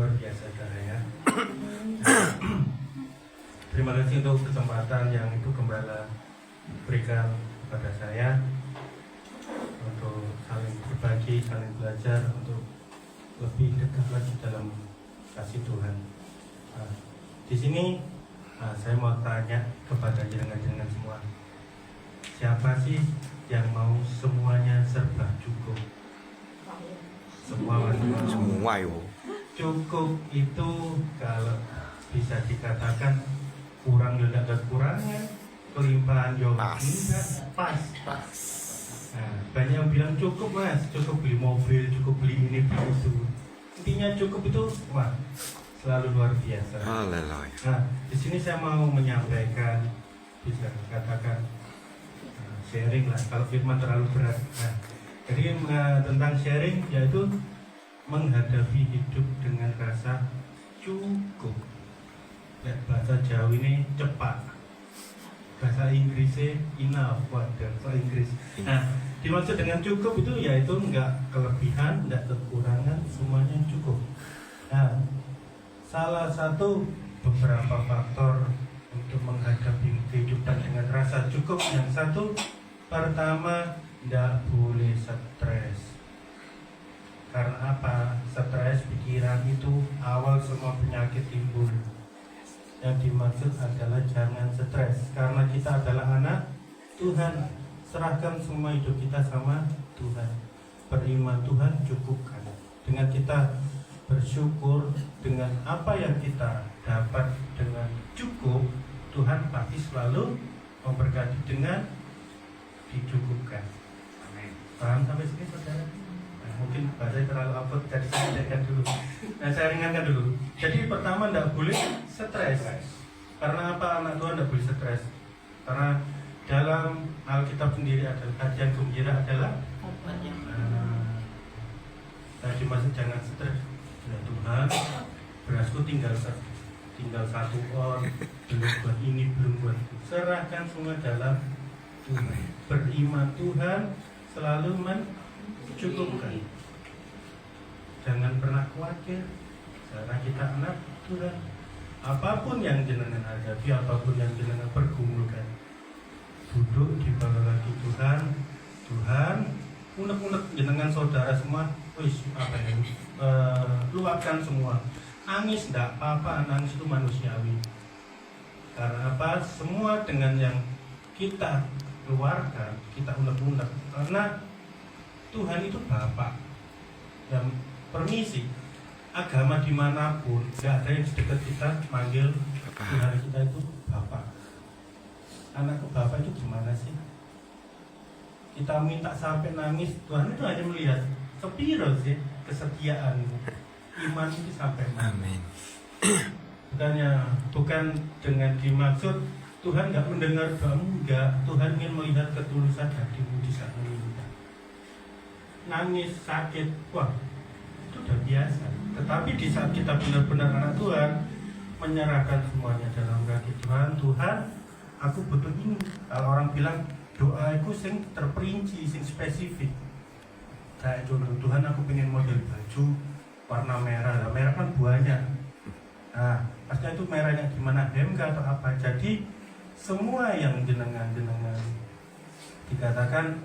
luar biasa saudara ya. Terima kasih untuk kesempatan yang itu Gembala berikan kepada saya untuk saling berbagi, saling belajar untuk lebih dekat lagi dalam kasih Tuhan. Di sini saya mau tanya kepada jenengan-jenengan semua, siapa sih yang mau semuanya serba cukup? Semua yo. Cukup itu kalau bisa dikatakan kurang juga ada kekurangan, kelimpahan juga enggak pas. Nah, banyak yang bilang cukup mas, cukup beli mobil, cukup beli ini beli itu. Intinya cukup itu wah selalu luar biasa. Haleluya. Nah, di sini saya mau menyampaikan, bisa katakan sharing lah. Kalau firman terlalu berat. Nah, jadi tentang sharing yaitu menghadapi hidup dengan rasa cukup. Bahasa Jawa ini cepat, bahasa Inggrisnya enough, bahasa Inggris. Nah, dimaksud dengan cukup itu yaitu enggak kelebihan, enggak kekurangan, semuanya cukup. Nah, salah satu beberapa faktor untuk menghadapi kehidupan dengan rasa cukup yang satu, pertama, enggak boleh stres. Karena apa? Stres pikiran itu awal semua penyakit timbul. Yang dimaksud adalah jangan stres, karena kita adalah anak Tuhan. Serahkan semua hidup kita sama Tuhan. Beriman Tuhan cukupkan. Dengan kita bersyukur dengan apa yang kita dapat dengan cukup, Tuhan pasti selalu memberkati dengan dicukupkan. Amin. Paham sampai sini saudara? Nah, mungkin bahasa terlalu abot, jadi saya ringankan dulu. Saya ringankan dulu. Jadi pertama tidak boleh stres. Karena apa anak Tuhan tidak boleh stres? Karena dalam Alkitab sendiri adalah kajian gembira adalah tadi maksud jangan stres. Ya Tuhan, berasku tinggal satu on, belum buat ini, belum buat itu. Serahkan semua dalam Tuhan. Beriman Tuhan selalu mencukupkan. Jangan pernah khawatir, karena kita anak Tuhan. Apapun yang jenengan hadapi, apapun yang jenengan pergumulkan, duduk di bawah kaki Tuhan. Tuhan, unek-unek jenengan saudara semua, luapkan semua. Nangis enggak apa-apa, nangis itu manusiawi. Karena apa? Semua dengan yang kita keluarkan, kita unek-unek. Karena Tuhan itu Bapa. Dan permisi, agama dimanapun, gak ada yang sedekat kita manggil Tuhan kita itu Bapa. Anakku Bapa itu gimana sih? Kita minta sampai nangis, Tuhan itu hanya melihat sepiro sih kesetiaan, iman itu sampai mana. Amin. Bukan dengan dimaksud Tuhan gak mendengar doamu, enggak. Tuhan ingin melihat ketulusan hatimu di saat meminta. Nangis, sakit, wah itu udah biasa. Tetapi di saat kita benar-benar anak Tuhan, menyerahkan semuanya dalam kaki Tuhan. Tuhan, aku butuh ini. Kalau orang bilang doaku sing terperinci, sing spesifik. Kayak contoh, Tuhan aku pengen model baju warna merah. Nah, merah kan buahnya. Nah, pastinya itu merahnya gimana, HMK atau apa. Jadi semua yang jenengan dikatakan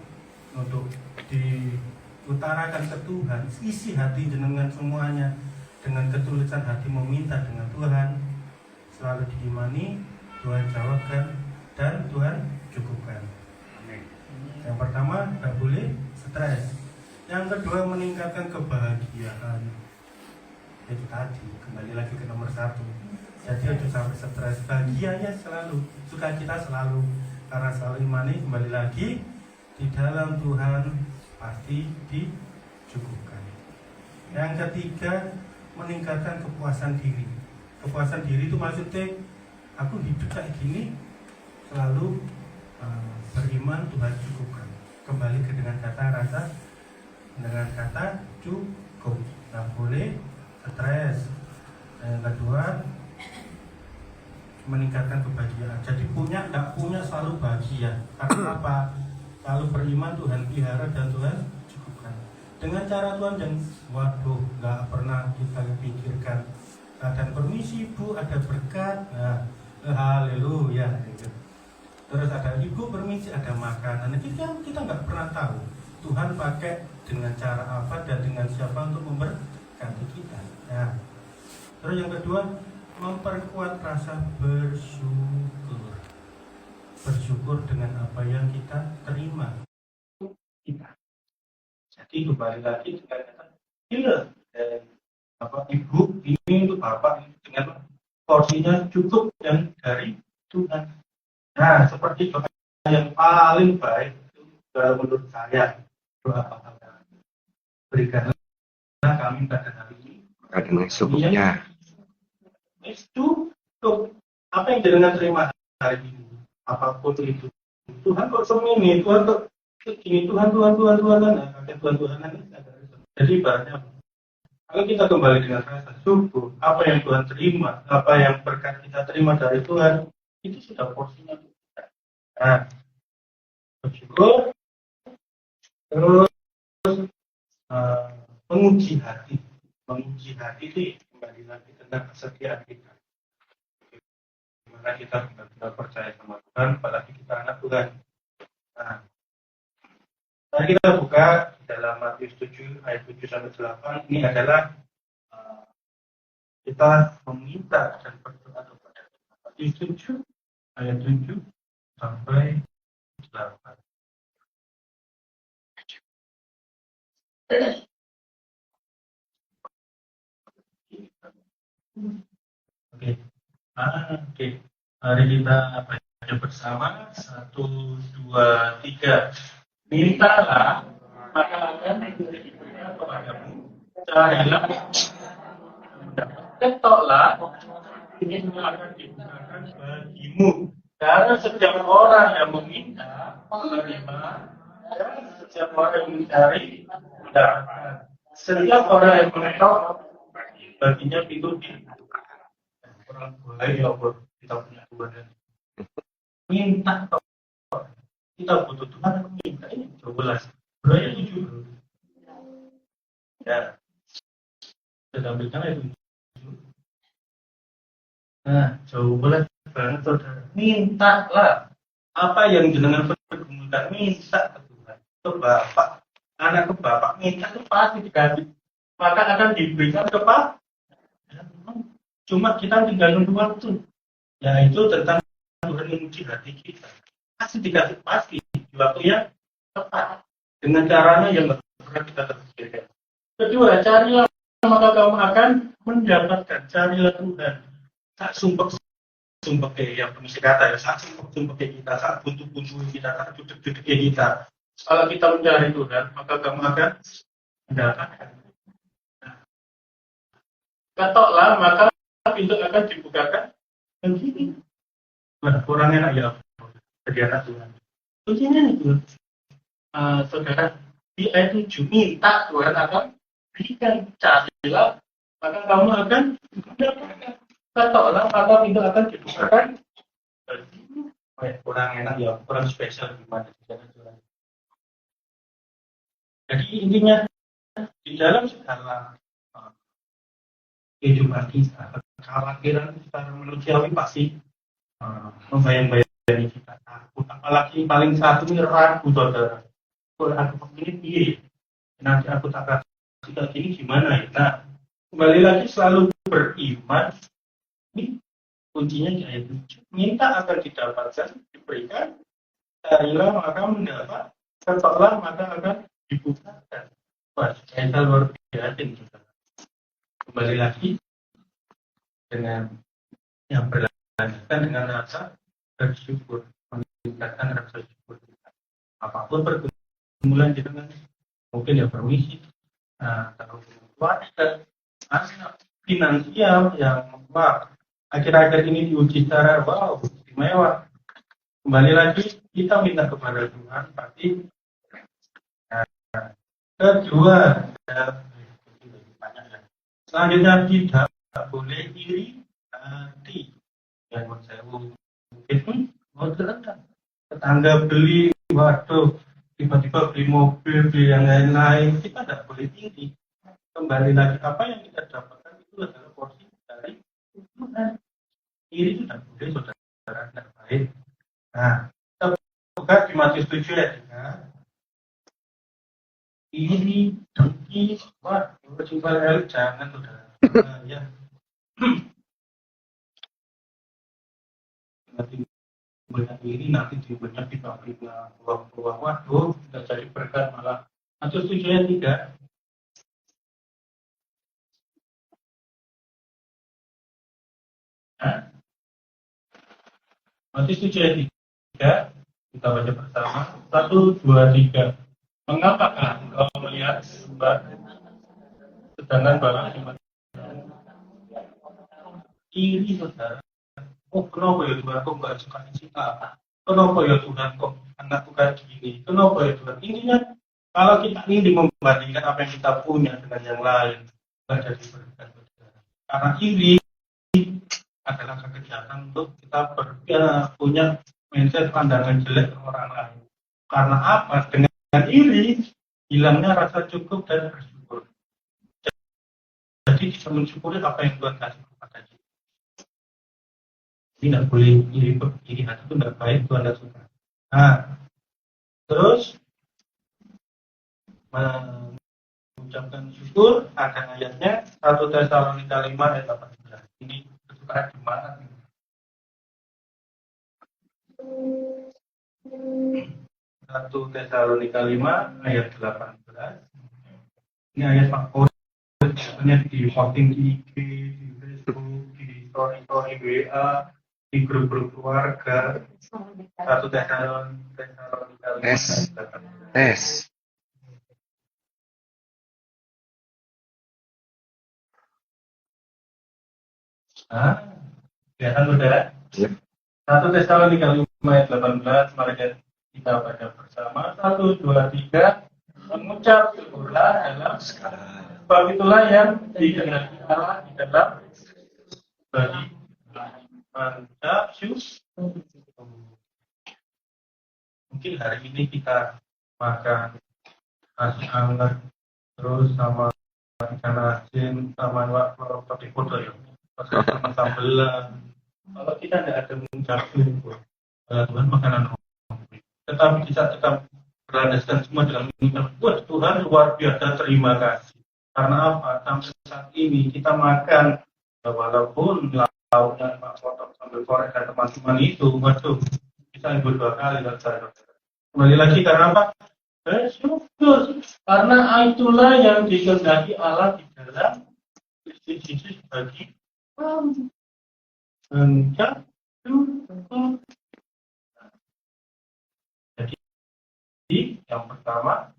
untuk diutarakan ke Tuhan, isi hati jenengan semuanya dengan ketulusan hati meminta dengan Tuhan, selalu diimani, Tuhan jawabkan dan Tuhan cukupkan. Amin. Yang pertama, tidak boleh stres. Yang kedua, meningkatkan kebahagiaan. Itu tadi, kembali lagi ke nomor 1. Jadi untuk sampai stres, bahagianya selalu, sukacita selalu, karena selalu imani, kembali lagi di dalam Tuhan pasti dicukupkan. Yang ketiga, meningkatkan kepuasan diri. Kepuasan diri itu maksudnya aku hidup kayak gini selalu beriman Tuhan cukupkan. Kembali ke dengan kata cukup. Nggak boleh stres. Yang kedua, meningkatkan kebahagiaan. Jadi tidak punya selalu bahagia. Karena apa? Kalau beriman Tuhan pelihara dan Tuhan cukupkan. dengan cara Tuhan yang waduh nggak pernah kita pikirkan. Dan permisi Bu, ada berkat. Nah, haleluya gitu. Terus ada ibu permisi, ada makanan. Nah, kita nggak pernah tahu Tuhan pakai dengan cara apa dan dengan siapa untuk memberkati kita. Nah, terus yang kedua, memperkuat rasa bersyukur. Bersyukur dengan apa yang kita terima. Kita. Jadi kembali lagi dengan kata gila. Ibu ini untuk bapak dengan porsinya cukup dan dari Tuhan. Nah, seperti doa yang paling baik itu menurut saya doa apa? Berikanlah kami pada hari ini dengan secukupnya. Itu apa yang jenengan terima hari ini, apapun itu. Tuhan kok semini, Tuhan kok ini, Tuhan. Jadi ibaratnya kalau kita kembali dengan rasa syukur, apa yang Tuhan terima, apa yang berkat kita terima dari Tuhan, itu sudah porsinya kita. Nah, bersyukur, terus menguji hati itu kembali lagi tentang kesetiaan kita. Bagaimana kita benar-benar percaya sama Tuhan, apalagi kita anak Tuhan. Nah, mari kita buka dalam Matius 7 ayat 7-8. Ini adalah kita meminta dan berdoa kepada Tuhan. Matius 7 ayat 7 sampai 8. Oke. Mari kita baca bersama. 1, 2, 3. Mintalah, maka akan diberikan kepadamu. Carilah, ketoklah, ini akan dibukakan bagimu. Karena setiap orang yang meminta, menerima, dan setiap orang yang mencari, mendapatkan. Setiap orang yang mengetok, baginya pintu dibuka. Orang baik ya Allah, kita punya Tuhan. Minta, kita butuh Tuhan, minta ini 12. Berarti 7. Ya, kita ambilkan ayat 7. Nah, jauh banget saudara. Mintalah apa yang jenengan pergumulan, minta ke Tuhan, ke Bapak. Anak ke Bapak minta itu pasti dikasih. Maka akan diberikan ke Pak. Cuma kita tinggal nunggu waktu. Yaitu tentang Tuhan menguji hati kita. Pasti dikasih pasti di waktu yang tepat. Dengan caranya yang pernah kita terpikirkan. Kedua, carilah maka kamu akan mendapatkan. Carilah Tuhan. Tak sumpah yang mesti kata ya, saat sumpah kita, saat buntu-buntu kita, saat duduk-duduk kita. Kalau kita mencari Tuhan, maka kamu akan mendapatkan. Ketoklah, maka pintu akan dibukakan. Begini. Nah, kurang enak ya, jadi anak Tuhan. Kuncinya itu, saudara, di ayat 7, minta Tuhan akan berikan. Carilah, maka kamu akan mendapatkan. Ketoklah, maka pintu akan dibukakan. Kurang enak ya, kurang spesial gimana Tuhan. Jadi intinya di dalam segala kehidupan kita, kekhawatiran secara manusiawi pasti membayang-bayangi kita takut. Apalagi paling satu ini ragu, saudara. Kalau aku begini, nanti aku tak kasih kayak gini gimana ya? Nah, kembali lagi selalu beriman. Ini kuncinya di ayat 7. Minta akan didapatkan, diberikan. Carilah maka mendapat. Ketoklah maka akan dibukakan. Wah, kita luar biasa. Kembali lagi dengan yang berlanjutan dengan rasa bersyukur, meningkatkan rasa syukur kita. Apapun pergumulan dengan mungkin ya permisi, kalau keluarga, anak, finansial yang akhir-akhir ini diuji secara istimewa. Kembali lagi kita minta kepada Tuhan pasti. Kedua, selanjutnya tidak boleh iri hati. Yang saya mungkin mau terletak tetangga beli, waduh tiba-tiba beli mobil, beli yang lain-lain, kita tidak boleh iri. Kembali lagi, apa yang kita dapatkan itu adalah porsi dari Tuhan. Iri itu tidak boleh, saudara, tidak baik. Nah, kita buka di Matius 7 ayat 3. Iri, dengki, wah, jumpa elit, jangan, saudara. Nah, ya. Nanti banyak iri, nanti banyak kita buah-buah, waduh, tidak jadi berkat malah. Matius 7 ayat 3. Nah, Matius 7 ayat 3, kita baca bersama. 1, 2, 3. Mengapakah engkau melihat sembah sedangkan barang simpan iri, saudara? Oh, kenapa ya Tuhan kok nggak suka kita? Kenapa ya Tuhan kok anakku kayak gini? Kenapa ya Tuhan? Intinya kalau kita ini membandingkan apa yang kita punya dengan yang lain, nggak jadi berkat, saudara. Karena iri adalah kejahatan untuk kita punya mindset pandangan jelek ke orang lain. Karena apa? Dengan iri hilangnya rasa cukup dan bersyukur. Jadi kita mensyukuri apa yang Tuhan kasih kepada kita. Jadi tidak boleh iri hati itu tidak baik, Tuhan tidak suka. Nah, terus mengucapkan syukur, ada ayatnya 1 Tesalonika 5 ayat 18. Ini kesukaan di mana? 1 Tesalonika 5 ayat 18. Ini ayat favorit, biasanya di posting di IG, di Facebook, di story WA, di grup-grup keluarga. 1 Tesalonika 5 ayat 18. Nah, kelihatan saudara? 1 Tesalonika 5 ayat 18, mari kita baca bersama. 1, 2, 3. Mengucap syukurlah dalam segala. Sebab itulah yang dikehendaki Allah di dalam bagi mengucap syukur. Mungkin hari ini kita makan nasi hangat terus sama ikan asin sama roti foto ya, sama sambelan. Kalau kita tidak ada mengucap syukur, Tuhan makanan komplit. Tetapi di saat kita berlandaskan semua dalam mengucap, wah Tuhan luar biasa, terima kasih. Karena apa? Sampai saat ini kita makan, walaupun lauknya potong sambil korek dan teman-teman itu, waduh, bisa ibu 2 kali. Kembali lagi karena apa? Bersyukur. Karena itulah yang dikehendaki Allah di dalam Kristus Yesus bagi kami. Mengucap syukur. Jadi yang pertama,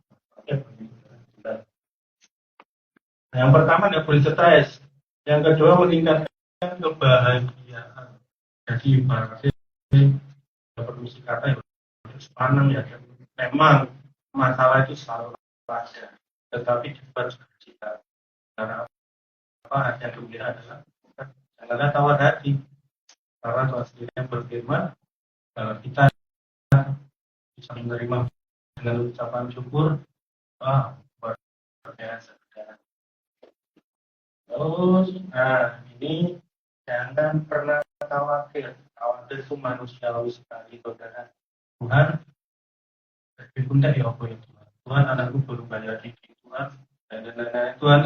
yang pertama nggak boleh stres. Yang kedua meningkatkan kebahagiaan. Jadi ibaratnya permisi kata sepaneng ya. Memang masalah itu selalu ada, tetapi cepat kita. Karena apa? Yang gembira adalah janganlah tawar hati. Karena Tuhan sendiri yang berfirman, kalau kita bisa menerima dengan ucapan syukur, luar biasa. Terus, ini jangan pernah khawatir. Khawatir itu manusiawi sekali, saudara. Tuhan, bunda ya apa ya Tuhan? Tuhan anakku baru bayar di Tuhan. Tuhan.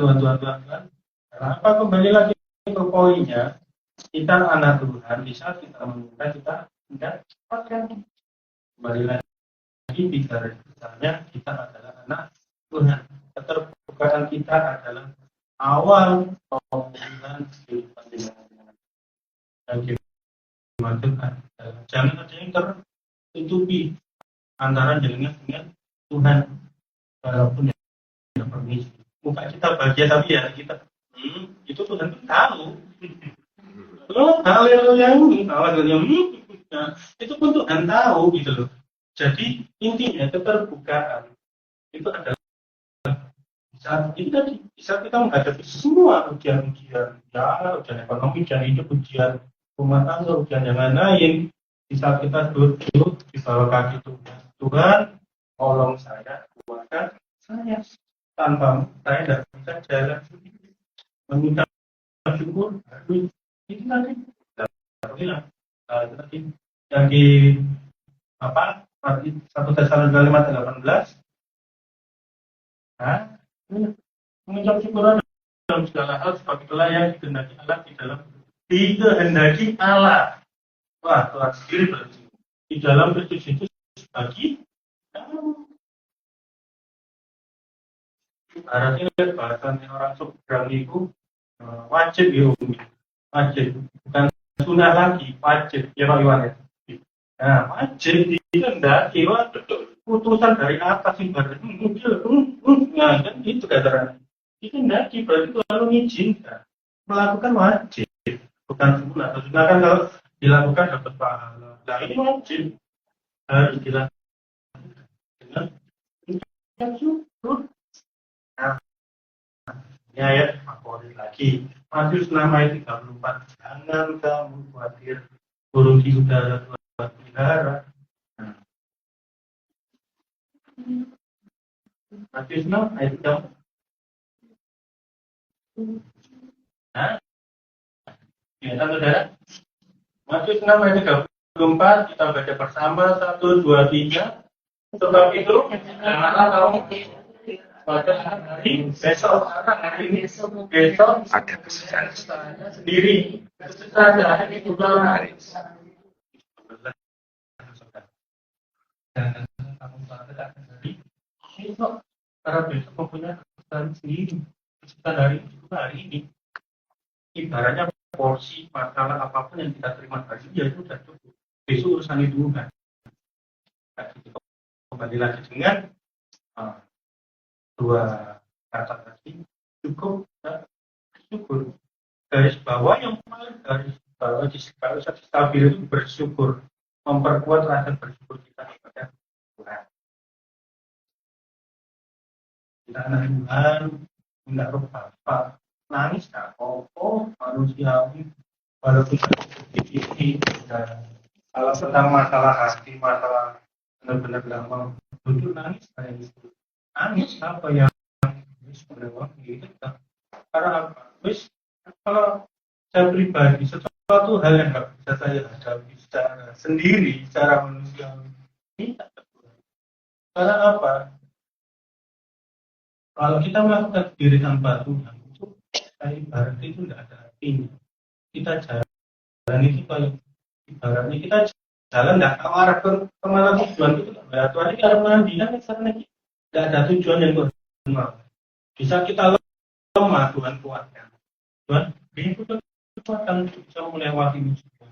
Kenapa kembali lagi ke poinnya? Kita anak Tuhan, bisa kita meminta, kita tidak dapatkan. Kembali lagi bicara misalnya kita adalah anak Tuhan. Keterbukaan kita adalah awal pemulihan kehidupan dengan dan dimaksudkan. Jangan ada yang tertutupi antara jalannya dengan Tuhan. Walaupun yang permisi, muka kita bahagia tapi ya kita itu Tuhan pun tahu. Haleluya, itu pun Tuhan tahu gitu loh. Jadi intinya keterbukaan itu adalah saat ini tadi bisa kita menghadapi semua ujian-ujian, ya ujian ekonomi, ujian hidup, ujian rumah tangga, ujian yang lain-lain. Di saat kita duduk di bawah kaki Tuhan, tolong saya, kuatkan saya. Tanpa saya tidak bisa jalan sendiri. Mengucap syukur, aduh, itu nanti bilang, itu nanti yang di apa? 1 Tesalonika 5:18. Nah, mengucap syukur dalam segala hal sebagaimana yang dikehendaki Allah di dalam dikehendaki Allah. Wah, Tuhan sendiri berarti di dalam Kristus itu bagi ibaratnya bahasan orang seberang itu wajib ya, wajib, bukan sunnah lagi, wajib ya Pak Iwan ya. Nah, wajib dikehendaki, putusan dari atas ibaratnya, nah kan itu katakan dikehendaki berarti Tuhan mengizinkan melakukan wajib, bukan sunnah. Sunnah kan kalau dilakukan dapat pahala. Nah ini wajib harus dilakukan dengan syukur. Nah, ini ayat favorit lagi. Matius 6 ayat 34. Jangan kamu khawatir burung di udara Tuhan pelihara. Nah, Matius 6 ayat 34. Nah, ya saudara. Matius 6 ayat 34 kita baca bersama 1, 2, 3. Sebab itu janganlah kamu pada hari besok ada kesusahan sendiri. Kesusahan itu hari. Dan kamu pada hari besok karena besok mempunyai kesusahan sendiri. Kesusahan hari itu hari ini. Ibaratnya porsi masalah apapun yang kita terima hari ini itu sudah cukup. Besok urusan itu kan. Kembali lagi dengan dua kata tadi, cukup dan syukur. Garis bawah yang paling garis bawah kalau stabil itu bersyukur, memperkuat rasa bersyukur kita kepada Tuhan. Kita anak Tuhan tidak apa nangis tak apa manusiawi walaupun ini kalau tentang masalah hati, masalah benar-benar lama jujur nangis kayak gitu. Nangis apa yang sebenarnya gitu karena apa? Wis kalau saya pribadi sesuatu hal yang nggak bisa saya hadapi secara sendiri, secara manusiawi ini tak terpulang. Karena apa? Kalau kita melakukan sendiri tanpa Tuhan itu saya ibarat itu tidak ada artinya. Kita jalan itu kalau ibaratnya kita jalan tidak tahu arah kemana tujuan itu. Tuhan ini arah mandi kan karena tidak ada tujuan yang benar. Bisa kita lemah, Tuhan kuatkan. Tuhan beri kekuatan untuk bisa melewati semua.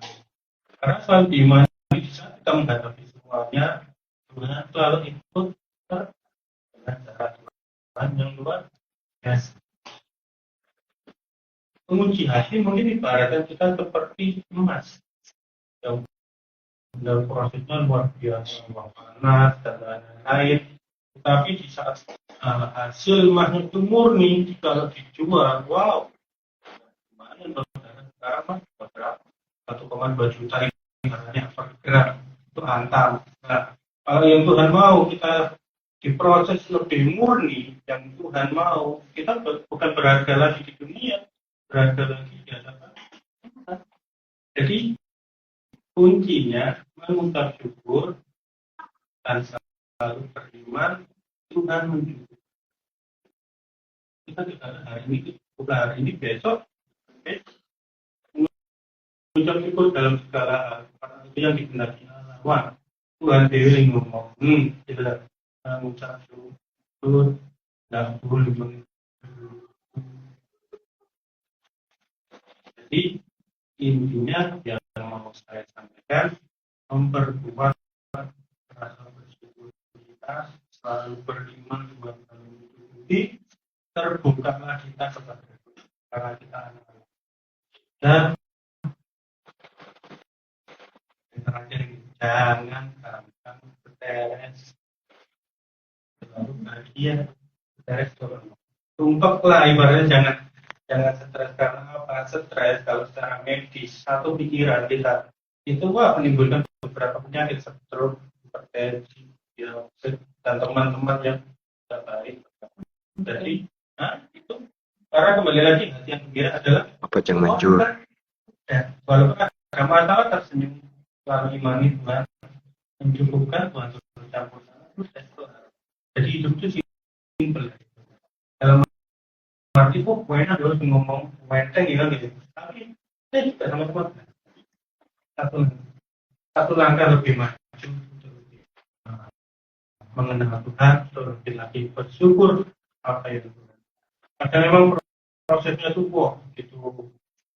Karena selalu di iman bisa kita menghadapi semuanya. Tuhan selalu ikut dengan cara Tuhan yang luar biasa. Menguji hati mungkin ibaratnya kita seperti emas yang dalam prosesnya luar biasa, panas dan lain-lain. Tetapi di saat hasil emasnya itu murni, kalau dijual, wow, lumayan saudara. Sekarang mas berapa? 1,2 juta ibaratnya per gram itu hantam. Nah, kalau yang Tuhan mau kita diproses lebih murni, yang Tuhan mau, kita bukan berharga lagi di dunia, berharga lagi di hadapan. Jadi kuncinya mengucap syukur dan selalu beriman Tuhan mencukupi. Kita tidak hari ini, bukan hari ini, besok mengucap syukur dalam segala hal. Karena itu yang dikehendaki Allah. Wah, Tuhan Dewi ngomong, kita mengucap syukur dan boleh. Jadi intinya yang mau saya sampaikan, memperkuat rasa bersyukur kita, selalu beriman Tuhan mencukupi, terbukalah kita kepada Tuhan karena kita anak-anak. Dan yang terakhir ini, jangan gampang beres, selalu bahagia, beres tolong. Tumpaklah ibaratnya, jangan stres karena apa? Stres kalau secara medis satu pikiran kita itu menimbulkan beberapa penyakit seperti hipertensi, ya, dan teman-teman yang tidak baik. Jadi, itu karena kembali lagi hati yang gembira adalah Apa yang manjur? ya, walaupun ada masalah tersenyum, selalu imani Tuhan mencukupkan, Tuhan bercampur tangan. Jadi hidup itu simpel. Dalam arti kok enak harus ngomong menteng gitu. Tapi saya juga sama-sama satu satu langkah lebih maju untuk lebih mengenal Tuhan, untuk lebih lagi bersyukur apa itu Tuhan. Karena memang prosesnya itu gitu.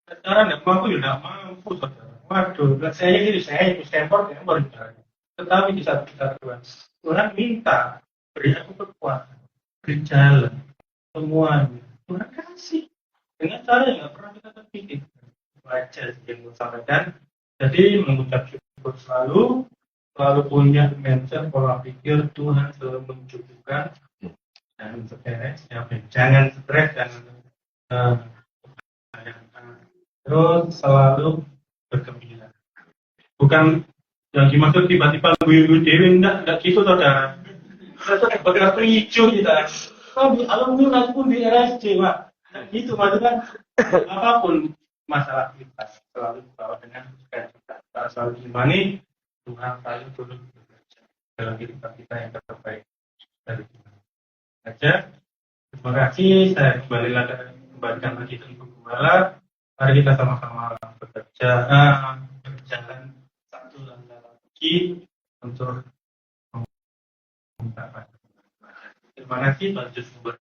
Sekarang nggak mampu ya nggak mampu saudara. Waduh, saya ini saya itu stempel yang baru caranya. Tetapi di satu Tuhan, Tuhan minta beri aku kekuatan, beri jalan semuanya. Tuhan kasih dengan cara yang nggak pernah kita terpikir. Baca yang mau sampaikan. Jadi mengucap syukur selalu punya mindset pola pikir Tuhan selalu mencukupkan dan beres. Jangan stres, jangan terus selalu bergembira. Bukan yang dimaksud tiba-tiba guyu dewi enggak gitu saudara. Saya bergerak hijau kita. Oh di alumni pun di RSC Pak. Itu maksudnya apapun masalah kita selalu bawa dengan sukacita. Selalu imani Tuhan selalu turut bekerja dalam kehidupan kita yang terbaik dari Tuhan. Saja. Terima kasih. Saya kembalikan lagi ke Ibu Gembala. Mari kita sama-sama bekerja, berjalan satu langkah lagi untuk meminta. Terima kasih Tuhan Yesus.